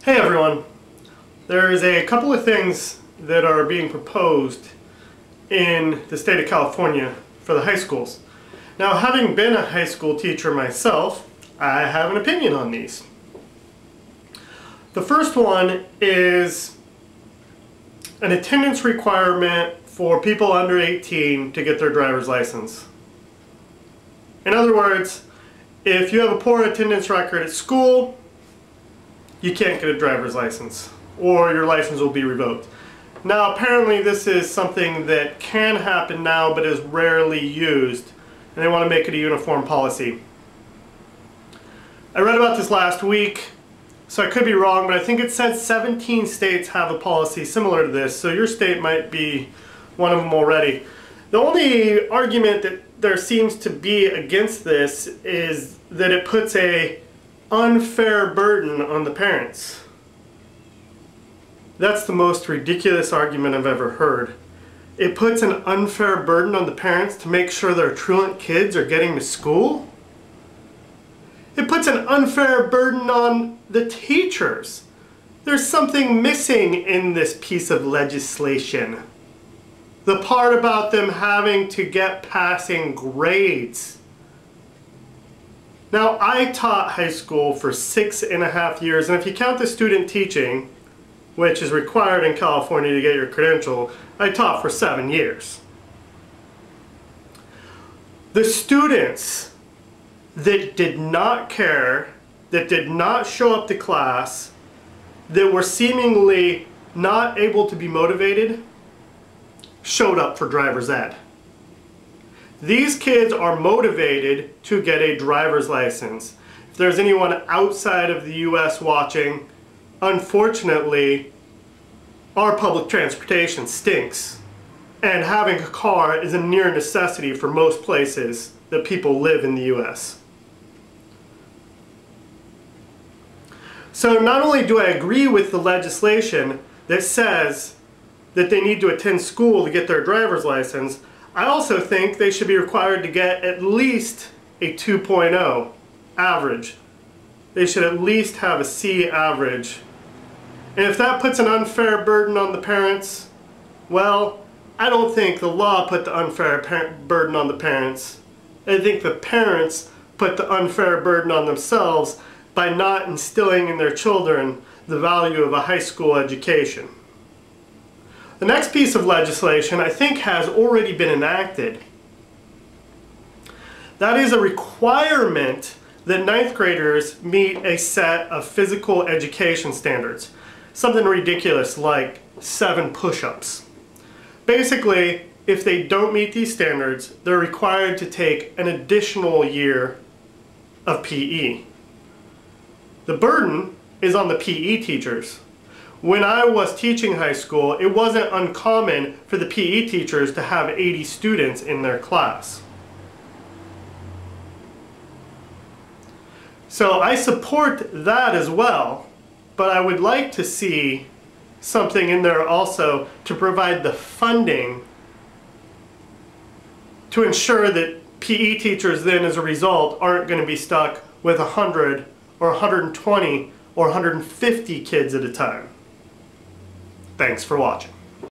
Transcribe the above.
Hey everyone, there's a couple of things that are being proposed in the state of California for the high schools. Now, having been a high school teacher myself, I have an opinion on these. The first one is an attendance requirement for people under 18 to get their driver's license. In other words, if you have a poor attendance record at school, you can't get a driver's license, or your license will be revoked. Now, apparently this is something that can happen now, but is rarely used, and they want to make it a uniform policy. I read about this last week, so I could be wrong, but I think it said 17 states have a policy similar to this, so your state might be one of them already. The only argument that there seems to be against this is that it puts a unfair burden on the parents. That's the most ridiculous argument I've ever heard. It puts an unfair burden on the parents to make sure their truant kids are getting to school? It puts an unfair burden on the teachers. There's something missing in this piece of legislation. The part about them having to get passing grades. Now, I taught high school for 6.5 years, and if you count the student teaching, which is required in California to get your credential, I taught for 7 years. The students that did not care, that did not show up to class, that were seemingly not able to be motivated, showed up for driver's ed. These kids are motivated to get a driver's license. If there's anyone outside of the US watching, unfortunately, our public transportation stinks. And having a car is a near necessity for most places that people live in the US. So not only do I agree with the legislation that says that they need to attend school to get their driver's license, I also think they should be required to get at least a 2.0 average. They should at least have a C average. And if that puts an unfair burden on the parents, well, I don't think the law put the unfair burden on the parents. I think the parents put the unfair burden on themselves by not instilling in their children the value of a high school education. The next piece of legislation, I think, has already been enacted. That is a requirement that 9th graders meet a set of physical education standards. Something ridiculous like 7 push-ups. Basically, if they don't meet these standards, they're required to take an additional year of PE. The burden is on the PE teachers. When I was teaching high school, it wasn't uncommon for the PE teachers to have 80 students in their class. So I support that as well, but I would like to see something in there also to provide the funding to ensure that PE teachers then, as a result, aren't going to be stuck with 100 or 120 or 150 kids at a time. Thanks for watching.